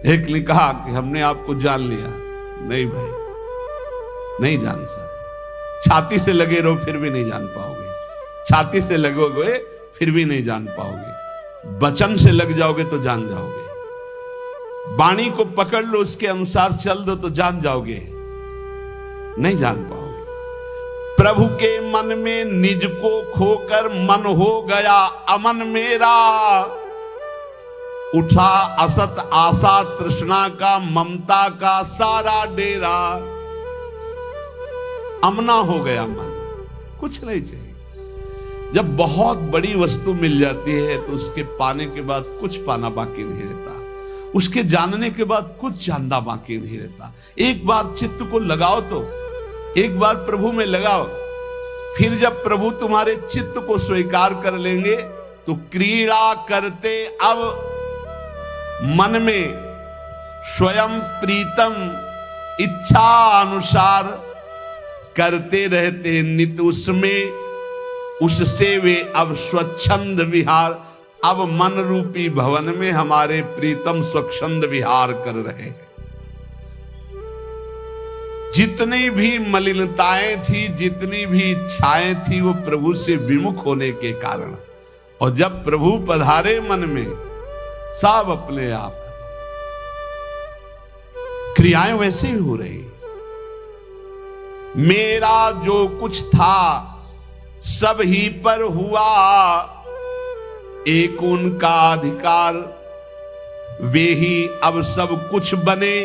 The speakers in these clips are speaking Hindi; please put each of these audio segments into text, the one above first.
एक ने कहा कि हमने आपको जान लिया। नहीं भाई, नहीं जान सकते। छाती से लगे रहो फिर भी नहीं जान पाओगे, छाती से लगोगे फिर भी नहीं जान पाओगे, वचन से लग जाओगे तो जान जाओगे, वाणी को पकड़ लो उसके अनुसार चल दो तो जान जाओगे, नहीं जान पाओगे। प्रभु के मन में निज को खोकर मन हो गया अमन मेरा, उठा असत आशा तृष्णा का ममता का सारा डेरा, अमना हो गया मन, कुछ नहीं चाहिए। जब बहुत बड़ी वस्तु मिल जाती है तो उसके पाने के बाद कुछ पाना बाकी नहीं रहता, उसके जानने के बाद कुछ जानना बाकी नहीं रहता। एक बार चित्त को लगाओ तो, एक बार प्रभु में लगाओ, फिर जब प्रभु तुम्हारे चित्त को स्वीकार कर लेंगे तो क्रीड़ा करते अब मन में स्वयं प्रीतम इच्छा अनुसार करते रहते नित उसमें, उससे वे अब स्वच्छंद विहार, अब मन रूपी भवन में हमारे प्रीतम स्वच्छंद विहार कर रहे हैं। जितनी भी मलिनताएं थी, जितनी भी इच्छाएं थी, वो प्रभु से विमुख होने के कारण, और जब प्रभु पधारे मन में सब अपने आप क्रियाएं वैसे ही हो रही। मेरा जो कुछ था सब ही पर हुआ, एक उनका अधिकार, वे ही अब सब कुछ बने,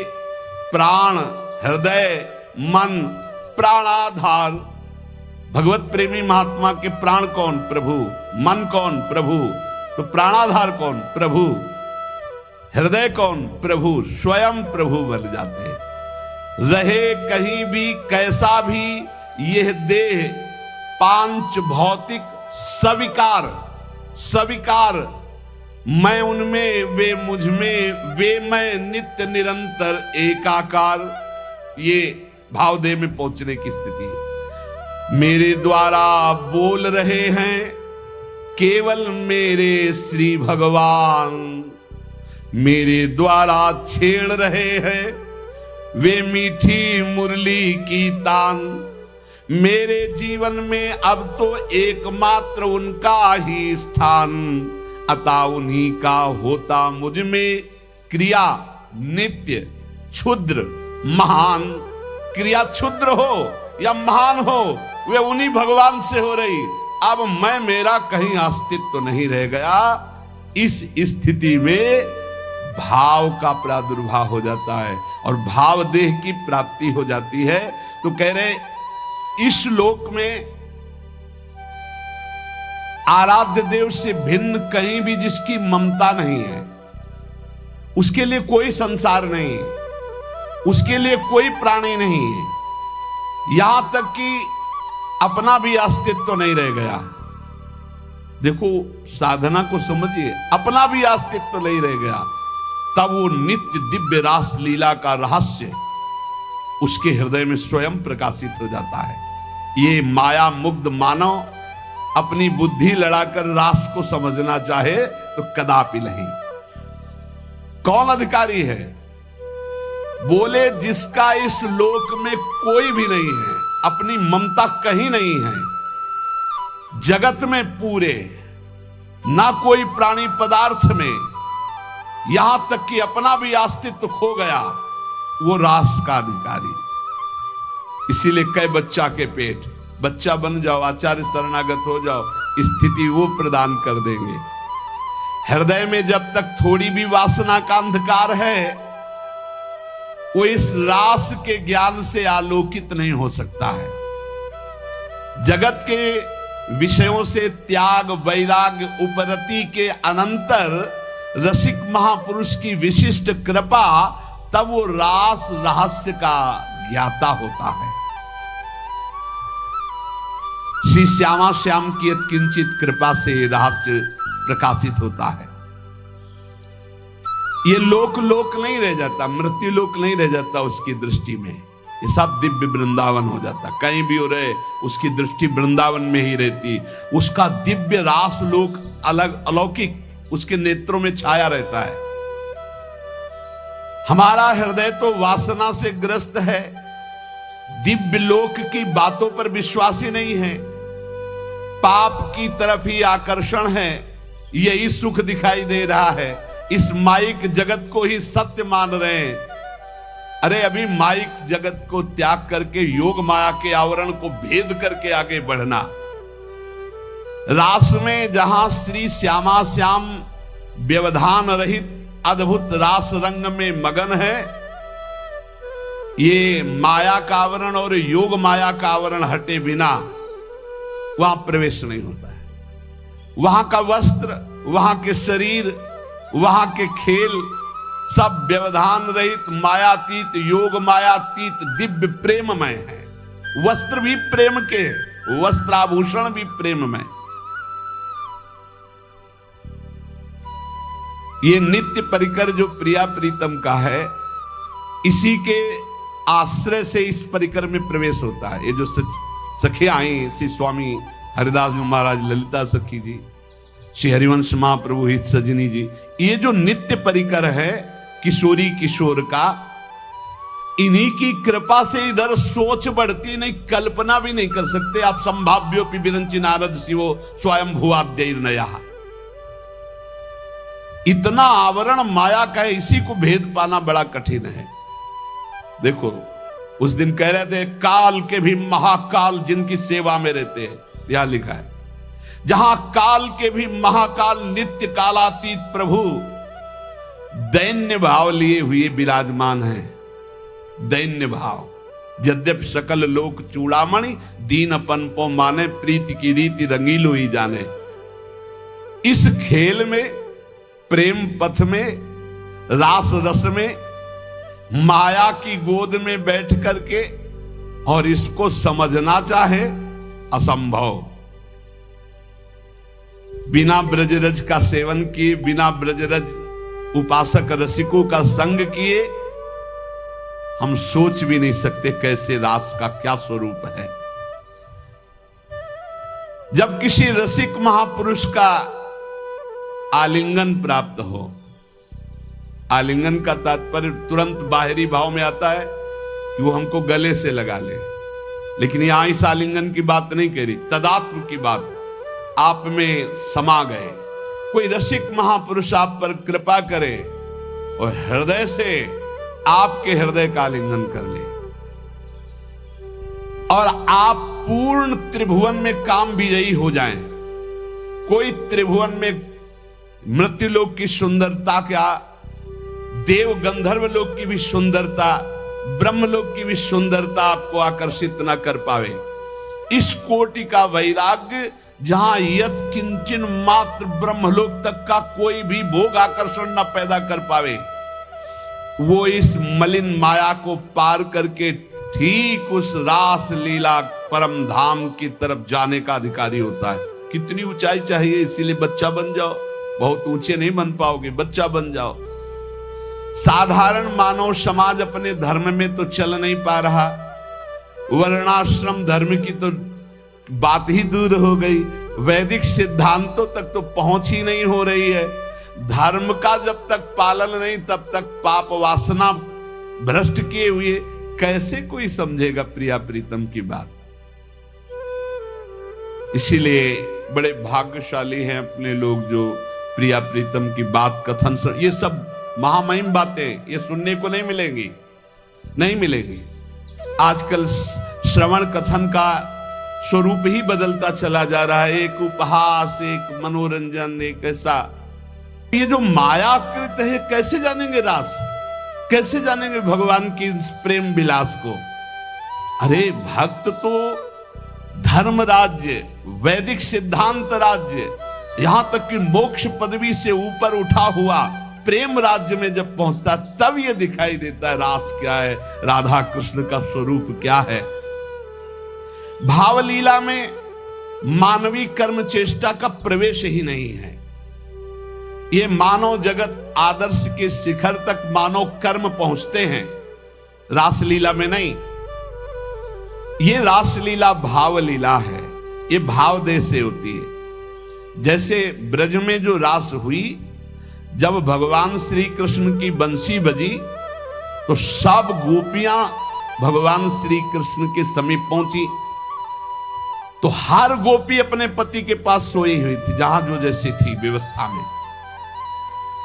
प्राण हृदय मन प्राणाधार। भगवत प्रेमी महात्मा के प्राण कौन? प्रभु। मन कौन? प्रभु। तो प्राणाधार कौन? प्रभु। हृदय कौन? प्रभु। स्वयं प्रभु बन जाते हैं। रहे कहीं भी कैसा भी यह देह पांच भौतिक सविकार, सविकार, मैं उनमें वे मुझ में, वे मैं नित्य निरंतर एकाकार, ये भावदेह में पहुंचने की स्थिति है। मेरे द्वारा बोल रहे हैं केवल मेरे श्री भगवान, मेरे द्वारा छेड़ रहे हैं वे मीठी मुरली की तान। मेरे जीवन में अब तो एकमात्र उनका ही स्थान, अतः उन्हीं का होता मुझ में क्रिया नित्य क्षुद्र महान। क्रिया क्षुद्र हो या महान हो, वे उन्हीं भगवान से हो रही। अब मैं मेरा कहीं अस्तित्व नहीं रह गया। इस स्थिति में भाव का प्रादुर्भाव हो जाता है और भाव देह की प्राप्ति हो जाती है। तो कह रहे इस लोक में आराध्य देव से भिन्न कहीं भी जिसकी ममता नहीं है, उसके लिए कोई संसार नहीं है, उसके लिए कोई प्राणी नहीं है, यहां तक कि अपना भी अस्तित्व नहीं रह गया। देखो साधना को समझिए, अपना भी अस्तित्व नहीं रह गया, तब वो नित्य दिव्य रास लीला का रहस्य उसके हृदय में स्वयं प्रकाशित हो जाता है। ये माया मुग्ध मानव अपनी बुद्धि लड़ाकर रास को समझना चाहे तो कदापि नहीं। कौन अधिकारी है? बोले जिसका इस लोक में कोई भी नहीं है, अपनी ममता कहीं नहीं है, जगत में पूरे ना कोई प्राणी पदार्थ में, यहां तक कि अपना भी अस्तित्व खो गया, वो रास का अधिकारी। इसीलिए कई बच्चा के पेट, बच्चा बन जाओ, आचार्य शरणागत हो जाओ, स्थिति वो प्रदान कर देंगे। हृदय में जब तक थोड़ी भी वासना का अंधकार है, वो इस रास के ज्ञान से आलोकित नहीं हो सकता है। जगत के विषयों से त्याग वैराग्य उपरति के अनंतर रसिक महापुरुष की विशिष्ट कृपा, तब वो रास रहस्य का ज्ञाता होता है। श्री श्यामा श्याम की किंचित कृपा से रहस्य प्रकाशित होता है। ये लोक लोक नहीं रह जाता, मृत्यु लोक नहीं रह जाता उसकी दृष्टि में, ये सब दिव्य वृंदावन हो जाता। कहीं भी हो रहे उसकी दृष्टि वृंदावन में ही रहती। उसका दिव्य रास लोक अलग अलौकिक उसके नेत्रों में छाया रहता है। हमारा हृदय तो वासना से ग्रस्त है, दिव्य लोक की बातों पर विश्वास ही नहीं है, पाप की तरफ ही आकर्षण है, यही सुख दिखाई दे रहा है, इस माइक जगत को ही सत्य मान रहे हैं। अरे अभी माइक जगत को त्याग करके योग माया के आवरण को भेद करके आगे बढ़ना। रास में जहां श्री श्यामा श्याम व्यवधान रहित अद्भुत रास रंग में मगन है, ये माया का आवरण और योग माया का आवरण हटे बिना वहां प्रवेश नहीं होता है। वहां का वस्त्र, वहां के शरीर, वहां के खेल सब व्यवधान रहित मायातीत, योग मायातीत दिव्य प्रेममय है। वस्त्र भी प्रेम के, वस्त्राभूषण भी प्रेममय। ये नित्य परिकर जो प्रिया प्रीतम का है, इसी के आश्रय से इस परिकर में प्रवेश होता है। ये जो सखियां आई, श्री स्वामी हरिदास जी महाराज, ललिता सखी जी, श्री हरिवंश महाप्रभु हित सजनी जी, ये जो नित्य परिकर है किशोरी किशोर का, इन्हीं की कृपा से इधर सोच बढ़ती नहीं, कल्पना भी नहीं कर सकते आप। संभाव्योपि विरंचि नारद शिवो स्वयं भुवाद्यैर नया। इतना आवरण माया का है, इसी को भेद पाना बड़ा कठिन है। देखो उस दिन कह रहे थे काल के भी महाकाल जिनकी सेवा में रहते हैं, यहां लिखा है जहां काल के भी महाकाल नित्य कालातीत प्रभु दैन्य भाव लिए हुए विराजमान हैं। दैन्य भाव। यद्यपि सकल लोक चूड़ामणि दीनपन पो माने, प्रीति की रीति रंगीलो ही जाने। इस खेल में, प्रेम पथ में, रास रस में, माया की गोद में बैठ करके और इसको समझना चाहे असंभव। बिना ब्रजरज का सेवन किए, बिना ब्रजरज उपासक रसिकों का संग किए हम सोच भी नहीं सकते कैसे रास का क्या स्वरूप है। जब किसी रसिक महापुरुष का आलिंगन प्राप्त हो, आलिंगन का तात्पर्य तुरंत बाहरी भाव में आता है कि वो हमको गले से लगा ले, लेकिन यहां इस आलिंगन की बात नहीं कह रही, तदात्म की बात। आप में समा गए, कोई रसिक महापुरुष आप पर कृपा करे और हृदय से आपके हृदय का आलिंगन कर ले, और आप पूर्ण त्रिभुवन में काम विजयी हो जाएं। कोई त्रिभुवन में मृत्युलोक की सुंदरता, क्या देव गंधर्व लोक की भी सुंदरता, ब्रह्मलोक की भी सुंदरता आपको आकर्षित न कर पावे। इस कोटि का वैराग्य जहां यत किंचन मात्र ब्रह्मलोक तक का कोई भी भोग आकर्षण न पैदा कर पावे, वो इस मलिन माया को पार करके ठीक उस रास लीला परम धाम की तरफ जाने का अधिकारी होता है। कितनी ऊंचाई चाहिए, इसीलिए बच्चा बन जाओ। बहुत ऊंचे नहीं बन पाओगे, बच्चा बन जाओ। साधारण मानव समाज अपने धर्म में तो चल नहीं पा रहा, वर्णाश्रम धर्म की तो बात ही दूर हो गई, वैदिक सिद्धांतों तक तो पहुंच ही नहीं हो रही है। धर्म का जब तक पालन नहीं, तब तक पाप वासना भ्रष्ट किए हुए कैसे कोई समझेगा प्रिया प्रीतम की बात। इसीलिए बड़े भाग्यशाली हैं अपने लोग जो प्रिया प्रीतम की बात कथन, ये सब महामहिम बातें ये सुनने को नहीं मिलेंगी, नहीं मिलेगी। आजकल श्रवण कथन का स्वरूप ही बदलता चला जा रहा है, एक उपहास, एक मनोरंजन, एक ऐसा। ये जो मायाकृत है, कैसे जानेंगे रास, कैसे जानेंगे भगवान की प्रेम विलास को। अरे भक्त तो धर्म राज्य, वैदिक सिद्धांत राज्य, यहां तक कि मोक्ष पदवी से ऊपर उठा हुआ प्रेम राज्य में जब पहुंचता, तब यह दिखाई देता है रास क्या है, राधा कृष्ण का स्वरूप क्या है। भावलीला में मानवीय कर्म चेष्टा का प्रवेश ही नहीं है। ये मानव जगत आदर्श के शिखर तक मानव कर्म पहुंचते हैं, रासलीला में नहीं। ये रासलीला भावलीला है, ये भावदेह से होती है। जैसे ब्रज में जो रास हुई, जब भगवान श्री कृष्ण की बंसी बजी तो सब गोपियां भगवान श्री कृष्ण के समीप पहुंची तो हर गोपी अपने पति के पास सोई हुई थी, जहां जो जैसी थी व्यवस्था में।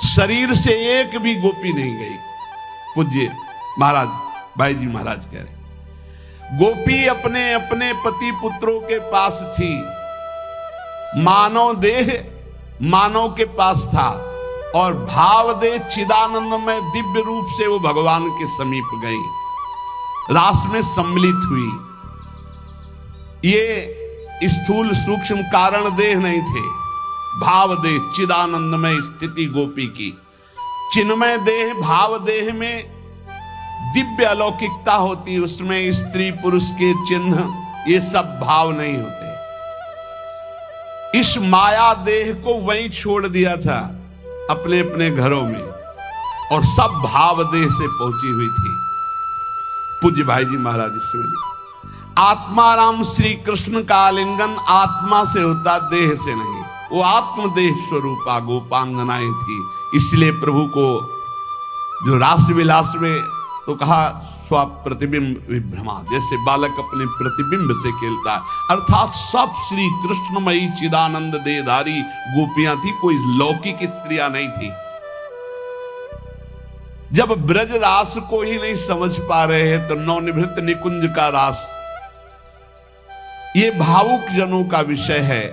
शरीर से एक भी गोपी नहीं गई। पूज्य महाराज भाई जी महाराज कह रहे गोपी अपने अपने पति पुत्रों के पास थी। मानव देह मानव के पास था और भाव देह चिदानंद में दिव्य रूप से वो भगवान के समीप गई, रास में सम्मिलित हुई। ये स्थूल सूक्ष्म कारण देह नहीं थे, भाव देह चिदानंद में स्थिति गोपी की। चिन्मय देह भाव देह में दिव्य अलौकिकता होती, उसमें स्त्री पुरुष के चिन्ह ये सब भाव नहीं होते। इस माया देह को वहीं छोड़ दिया था अपने अपने घरों में और सब भाव देह से पहुंची हुई थी। पूज्य भाई जी महाराज इसमें आत्माराम श्री कृष्ण का आलिंगन आत्मा से होता, देह से नहीं। वो आत्मदेह स्वरूपा गोपांगनाएं थी। इसलिए प्रभु को जो रास विलास में तो कहा स्व प्रतिबिंब विभ्रमा, जैसे बालक अपने प्रतिबिंब से खेलता है, अर्थात सब श्री कृष्णमयी चिदानंद देहधारी गोपियां थी, कोई लौकिक स्त्रियां नहीं थी। जब ब्रज रास को ही नहीं समझ पा रहे हैं तो नवनिभृत निकुंज का रास ये भावुक जनों का विषय है,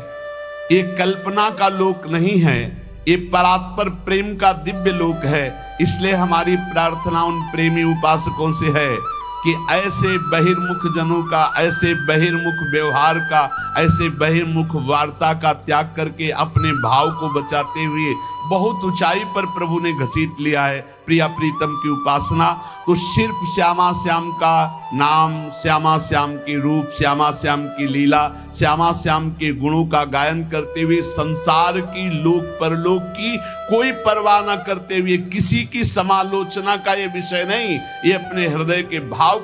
ये कल्पना का लोक नहीं है, ये परात्पर प्रेम का दिव्य लोक है। इसलिए हमारी प्रार्थना उन प्रेमी उपासकों से है कि ऐसे बहिर्मुख जनों का, ऐसे बहिर्मुख व्यवहार का, ऐसे बहिर्मुख वार्ता का त्याग करके अपने भाव को बचाते हुए बहुत ऊंचाई पर प्रभु ने घसीट लिया है प्रिया प्रीतम की उपासना। तो सिर्फ श्यामा श्याम का नाम, श्यामा श्याम की रूप, श्यामा श्याम की लीला, श्यामा श्याम के गुणों का गायन करते हुए संसार की लोक परलोक की कोई परवाह न करते हुए, किसी की समालोचना का ये विषय नहीं, ये अपने हृदय के भाव